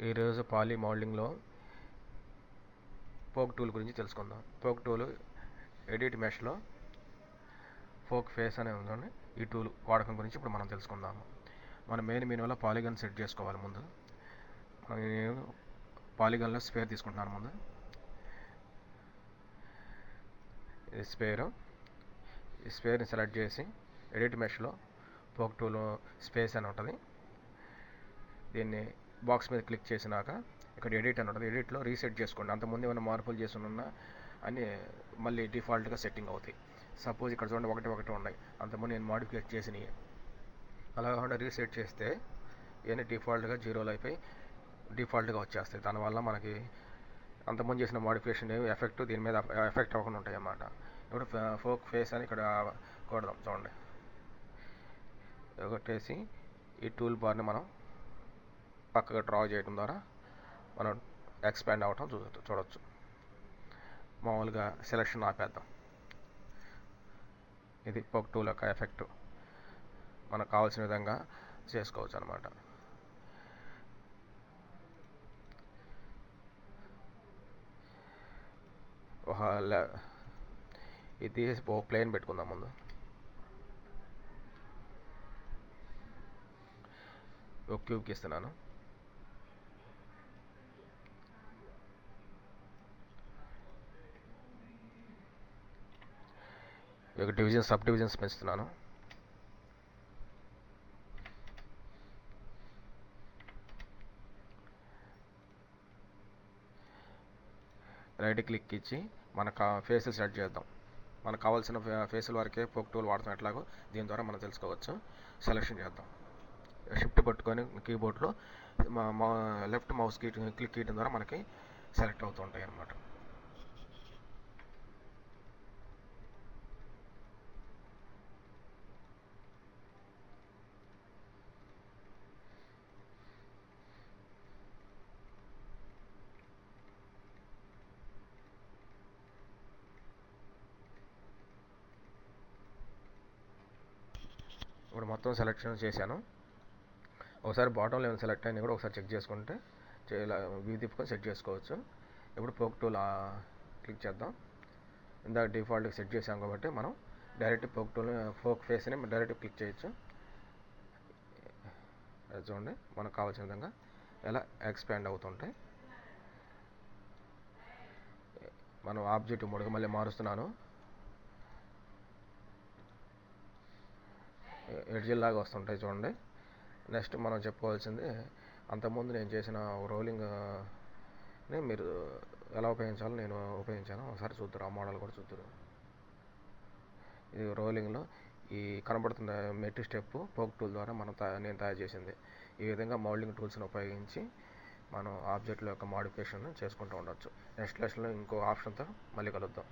ఈరోజు పాలీ మోడలింగ్లో poke tool గురించి తెలుసుకుందాం. పోక్ టూల్ ఎడిట్ మెష్లో పోక్ ఫేస్ అనే ఉందండి. ఈ టూల్ వాడకం గురించి ఇప్పుడు మనం తెలుసుకుందాము. మన మెయిన్ మెనూలో పాలిగన్ సెట్ చేసుకోవాలి. ముందు నేను పాలిగన్లో స్పేర్ తీసుకుంటున్నాను. ముందు ఈ స్పేర్ని సెలెక్ట్ చేసి ఎడిట్ మెష్లో పోక్ టూల్ స్పేస్ అని ఉంటుంది. దీన్ని బాక్స్ మీద క్లిక్ చేసినాక ఇక్కడ ఎడిట్ అని ఉంటుంది. ఎడిట్లో రీసెట్ చేసుకోండి. అంతకుముందు ఏమైనా మార్పులు చేసి ఉన్నా అన్నీ మళ్ళీ డిఫాల్ట్గా సెట్టింగ్ అవుతాయి. సపోజ్ ఇక్కడ చూడండి ఒకటి ఉన్నాయి, అంతకుముందు నేను మాడిఫికేట్ చేసినవి. అలా కాకుండా రీసెట్ చేస్తే ఇవన్నీ డిఫాల్ట్గా జీరోలు అయిపోయి డిఫాల్ట్గా వచ్చేస్తాయి. దానివల్ల మనకి అంతకుముందు చేసిన మాడిఫికేషన్ ఎఫెక్ట్ దీని మీద ఎఫెక్ట్ అవ్వకుండా ఉంటాయి అన్నమాట. ఇప్పుడు ఫోక్ ఫేస్ అని ఇక్కడ కొడదాం. చూడండి, కొట్టేసి ఈ టూల్ బార్ని మనం పక్కగా డ్రా చేయడం ద్వారా మనం ఎక్స్పాండ్ అవ్వటం చూడవచ్చు. మామూలుగా సెలెక్షన్ ఆపేద్దాం. ఇది పోక్ టూల్ యొక్క ఎఫెక్ట్. మనకు కావాల్సిన విధంగా చేసుకోవచ్చు అనమాట. ఇది ప్లేన్ పెట్టుకుందాం. ముందు ఒక క్యూబ్కి ఇస్తున్నాను. ఒక సబ్ డివిజన్స్ పెంచుతున్నాను. రైట్ క్లిక్ ఇచ్చి మనకు ఫేసులు సెట్ చేద్దాం. మనకు కావాల్సిన ఫేసుల వరకే పోక్ టూల్ వాడతాం. ఎట్లాగో దీని ద్వారా మనం తెలుసుకోవచ్చు. సెలెక్షన్ చేద్దాం. షిఫ్ట్ పట్టుకొని కీబోర్డ్లో లెఫ్ట్ మౌస్ క్లిక్ చేయడం ద్వారా మనకి సెలెక్ట్ అవుతూ ఉంటాయి అన్నమాట. ఇప్పుడు మొత్తం సెలెక్షన్ చేశాను. ఒకసారి బాటంలో ఏమైనా సెలెక్ట్ అయినా కూడా ఒకసారి చెక్ చేసుకుంటే వ్యూ తిప్పుకొని సెట్ చేసుకోవచ్చు. ఇప్పుడు పోక్ టూల్ క్లిక్ చేద్దాం. ఇందాక డిఫాల్ట్గా సెట్ చేసాం కాబట్టి మనం డైరెక్ట్ పోక్ టూల్ పోక్ ఫేస్ని డైరెక్ట్ క్లిక్ చేయొచ్చు. చూడండి, మనకు కావాల్సిన విధంగా ఎలా ఎక్స్పాండ్ అవుతుంటాయి. మనం ఆబ్జెక్టివ్ మోడ్గా మళ్ళీ మారుస్తున్నాను. ఎడ్జిల్లాగా వస్తుంటాయి చూడండి. నెక్స్ట్ మనం చెప్పుకోవాల్సింది, అంతకుముందు నేను చేసిన రోలింగ్ని మీరు ఎలా ఉపయోగించాలో నేను ఉపయోగించాను. ఒకసారి చూద్దరు, ఆ మోడల్ కూడా చూద్దరు. ఇది రోలింగ్లో ఈ కనబడుతున్న మెట్టి స్టెప్ పోక్ టూల్ ద్వారా నేను తయారు చేసింది. ఈ విధంగా మోడలింగ్ టూల్స్ని ఉపయోగించి మనం ఆబ్జెక్ట్ల యొక్క మోడిఫికేషన్ చేసుకుంటూ ఉండవచ్చు. నెక్స్ట్ లెసన్లో ఇంకో ఆప్షన్తో మళ్ళీ కలుద్దాం.